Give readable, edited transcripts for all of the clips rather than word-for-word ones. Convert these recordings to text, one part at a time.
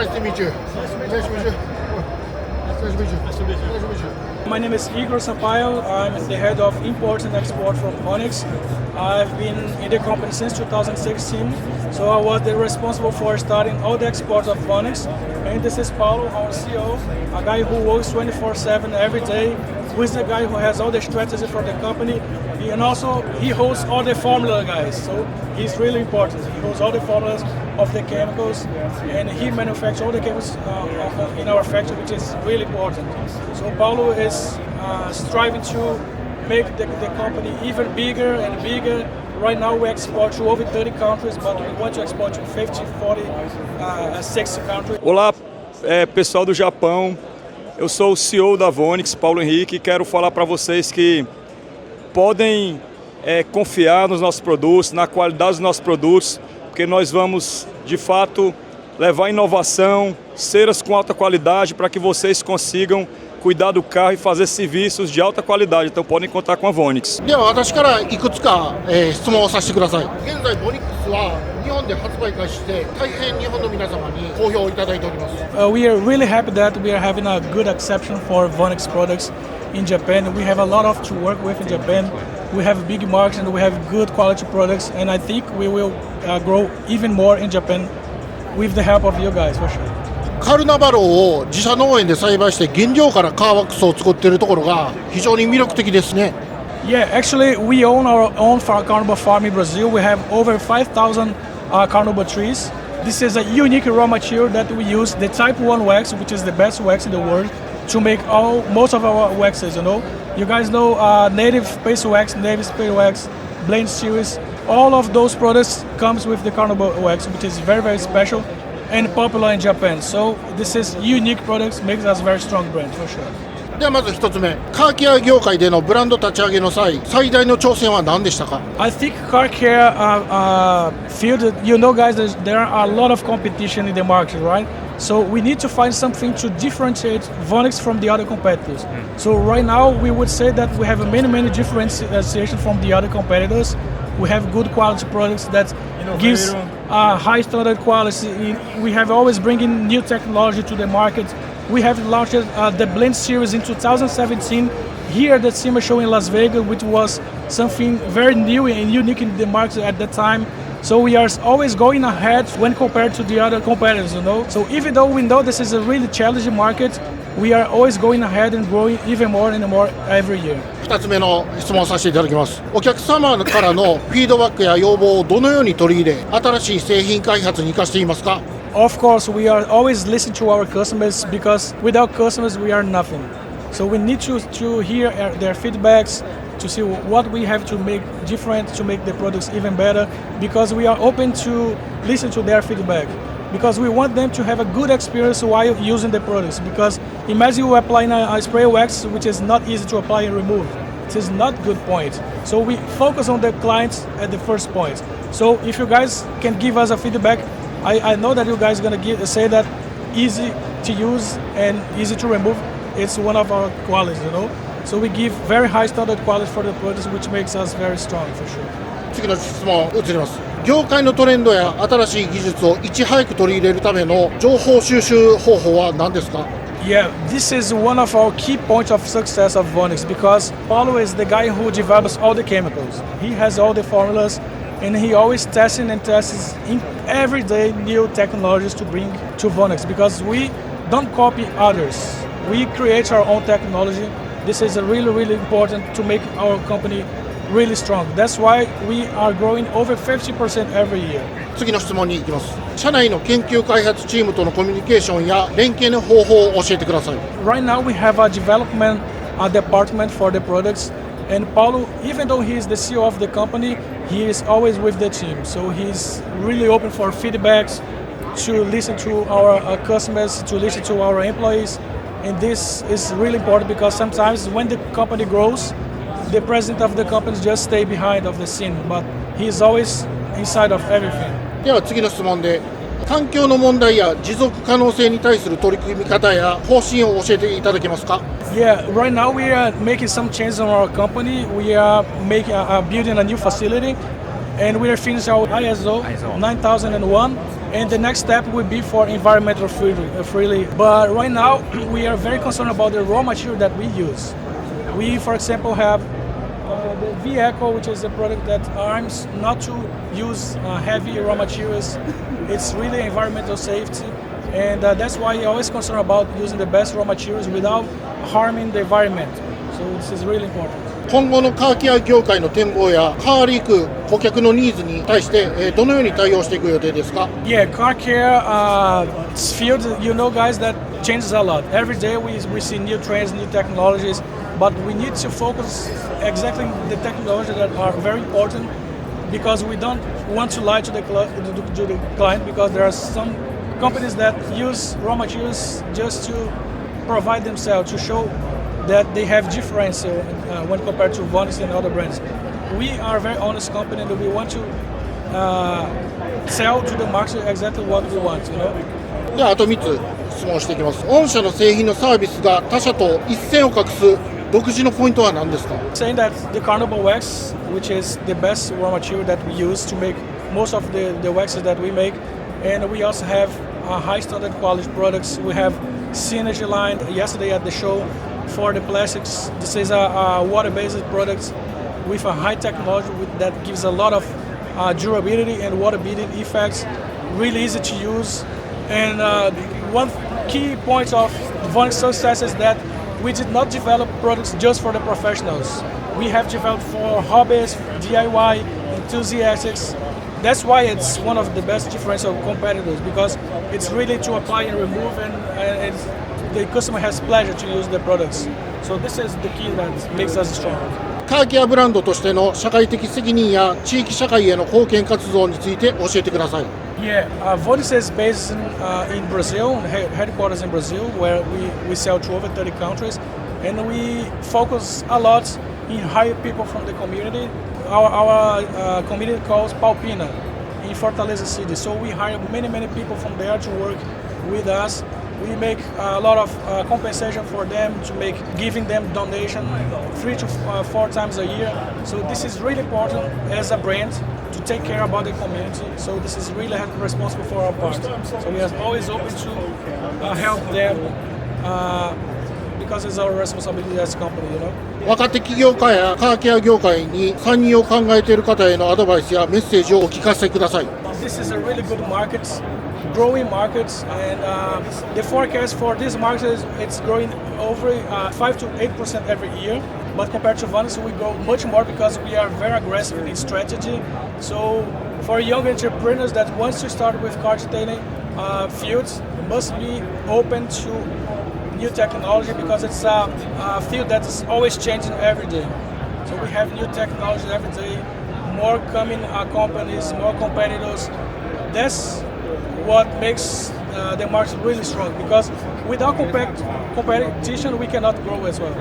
Nice to meet you. Nice to meet you. Nice to meet you. Nice to meet you. Nice to meet you. My name is Igor Sampaio. I'm the head of import and export from VONIX. I've been in the company since 2016, so I was responsible for starting all the exports of VONIX. And this is Paulo, our CEO, a guy who works 24/7 every day, who is the guy who has all the strategy for the company. And also, he holds all the formula, guys, so he's really important. He holds all the formulas of the chemicals, and he manufactures all the chemicals in our factory, which is really important. So Paulo is striving to make the company even bigger and bigger. Right now we export to over 30 countries, but we want to export to 50, 40, 60 countries. Olá, pessoal do Japão. Eu sou o CEO da VONIX, Paulo Henrique, e quero falar para vocês que podem confiar nos nossos produtos, na qualidade dos nossos produtos, porque nós vamos, de fato, levar inovação, ceras com alta qualidade para que vocês consigam cuidar do carro e fazer serviços de alta qualidade. Então podem contar com a VONIX. では私からいくつか、質問をさせてください。現在VONIXは日本で発売開始して大変日本の皆様に好評いただいております。We are really happy that we are having a good acceptance for VONIX products in Japan. We have a lot of to work with in Japan. We have big markets and we have good quality products, and I think we will grow even more in Japan with the help of you guys for sure. カルナバローを自社農園で栽培して原料からカーワックスを作っているところが非常に魅力的ですね。Yeah, actually we own our own carnival farm in Brazil. We have over 5,000 carnival trees. This is a unique raw material that we use, the type 1 wax, which is the best wax in the world, to make most of our waxes, you know. You guys know native paste wax, native spray wax, blend series. All of those products comes with the carnival wax, which is very, very special and popular in Japan. So this is unique products, makes us very strong brand for sure. ではまず一つ目、カーケア業界でのブランド立ち上げの際、最大の挑戦は何でしたか？ I think car care field, you know guys, there are a lot of competition in the market, right? So we need to find something to differentiate VONIX from the other competitors. So right now we would say that we have many differentiation from the other competitors. We have good quality products that gives high standard quality. We have always bringing new technology to the market. We have launched the Blend series in 2017 here at the SEMA show in Las Vegas, which was something very new and unique in the market at that time. So we are always going ahead when compared to the other competitors, you know. So even though we know this is a really challenging market, we are always going ahead and growing even more and more every year. 2つ目の質問をさせていただきます。お客様からのフィードバックや要望をどのように取り入れ、新しい製品開発に生かしていますか？ Of course, we are always listening to our customers because without customers we are nothing. So we need to hear their feedbacks, to see what we have to make different to make the products even better, because we are open to listen to their feedback, because we want them to have a good experience while using the products. Because imagine you applying a spray wax which is not easy to apply and remove. It is not good point. So we focus on the clients at the first point. So if you guys can give us a feedback, I know that you guys are gonna say that easy to use and easy to remove. It's one of our qualities, you know. So we give very high standard quality for the products, which makes us very strong for sure. 次の質問移ります。業界のトレンドや新しい技術をいち早く取り入れるための情報収集方法は何ですか？ Yeah, this is one of our key points of success of VONIX, because Paulo is the guy who develops all the chemicals. He has all the formulas, and he always tests in every day new technologies to bring to VONIX, because we don't copy others. We create our own technology. This is really important to make our company really strong. That's why we are growing over 50% every year. 次の質問に行きます。社内の研究開発チームとのコミュニケーションや連携の方法を教えてください。Right now we have a development department for the products, and Paulo, even though he is the CEO of the company, he is always with the team. So he's really open for feedbacks, to listen to our customers, to listen to our employees. And this is really important because sometimes when the company grows, the president of the company just stay behind of the scene, but he is always inside of everything. では次の質問で、環境の問題や持続可能性に対する取り組み方や方針を教えていただけますか？ Yeah, right now we are making some changes on our company. We are building a new facility, and we are finishing our ISO 9001. And the next step would be for environmental freely. But right now, we are very concerned about the raw material that we use. We, for example, have the V-Eco, which is a product that aims not to use heavy raw materials. It's really environmental safety. And that's why you're always concerned about using the best raw materials without harming the environment. So this is really important. 今後のカーケア業界の展望やカーリーク顧客のニーズに対してどのように対応していく予定ですか？ Yeah, car care field, you know, guys, that changes a lot. Every day we see new trends, new technologies, but we need to focus exactly the technologies that are very important because we don't want to lie to the client because there are some companies that use raw materials just to provide themselves, to show that they have difference when compared to VONIX and other brands. We are a very honest company and we want to sell to the market exactly what we want, you know. ではあと3つ質問していきます。御社の製品のサービスが他社と一線を画す独自のポイントは何ですか？ Saying that the carnival wax, which is the best raw material that we use to make most of the waxes that we make, and we also have high standard quality products. We have Synergy line yesterday at the show. For the plastics, this is a water-based product with a high technology that gives a lot of durability and water-beating effects. Really easy to use. And one key point of VONIX success is that we did not develop products just for the professionals. We have developed for hobbyists, DIY, enthusiasts. That's why it's one of the best differential competitors because it's really to apply and remove and the customer has pleasure to use the products. So this is the key that makes us strong. カーケアブランドとしての社会的責任や地域社会への貢献活動について教えてください。Yeah, VONIX is based in Brazil, headquarters in Brazil, where we sell to over 30 countries, and we focus a lot in hire people from the community. Our community calls Palpina in Fortaleza City, so we hire many people from there to work with us. We make a lot of compensation for them to giving them donation 3 to 4 times a year. So this is really important as a brand to take care about the community. So this is really responsible for our part. So we are always open to help them because it's our responsibility as a company, you know. 若手起業家やカーケア業界に参入を考えている方へのアドバイスやメッセージをお聞かせください。This is a really good market, growing market, and the forecast for this market is it's growing over 5 to 8% every year. But compared to VONIX, we grow much more because we are very aggressive in strategy. So for young entrepreneurs that want to start with car detailing fields, must be open to new technology because it's a field that is always changing every day. So we have new technology every day, more coming companies, more competitors. That's what makes the market really strong because without competition we cannot grow as well.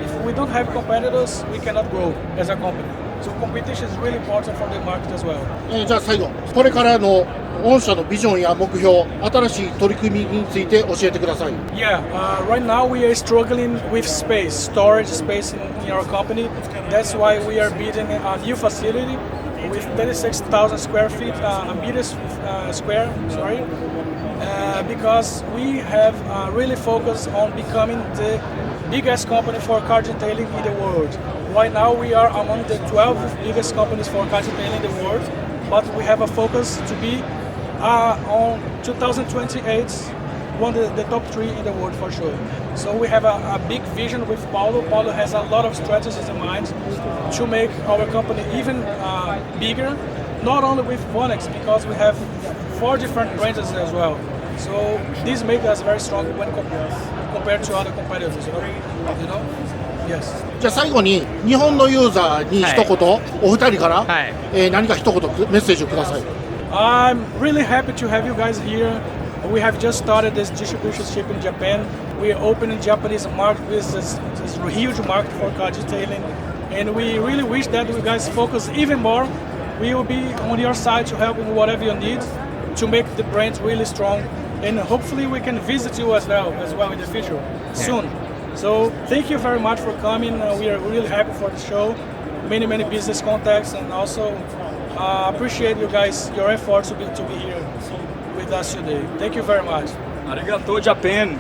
If we don't have competitors, we cannot grow as a company. So competition is really important for the market as well. じゃあ最後、これからの御社のビジョンや目標、新しい取り組みについて教えてください。Yeah, right now we are struggling with space, storage space in our company. That's why we are building a new facility with 36,000 square feet, meters square, sorry. Because we have really focused on becoming the biggest company for car detailing in the world. Right now we are among the 12 biggest companies for car detailing in the world, but we have a focus to be on 2028 one of the top 3 in the world for sure. So we have a big vision with Paulo. Paulo has a lot of strategies in mind to make our company even bigger, not only with VONIX because we have 4 different brands as well. So this makes us very strong when compared to other competitors, you know? Yes. じゃあ最後に日本のユーザーに一言、お二人から、何か一言メッセージをください。I'm really happy to have you guys here. We have just started this distribution ship in Japan. We are opening Japanese market. This is a huge market for car detailing, and we really wish that you guys focus even more. We will be on your side to help in whatever you need to make the brand really strong, and hopefully we can visit you as well in the future soon. So thank you very much for coming. We are really happy for the show. Many business contacts, and also appreciate you guys your efforts to be here. with us today. Thank you very much. Arigatou Japan.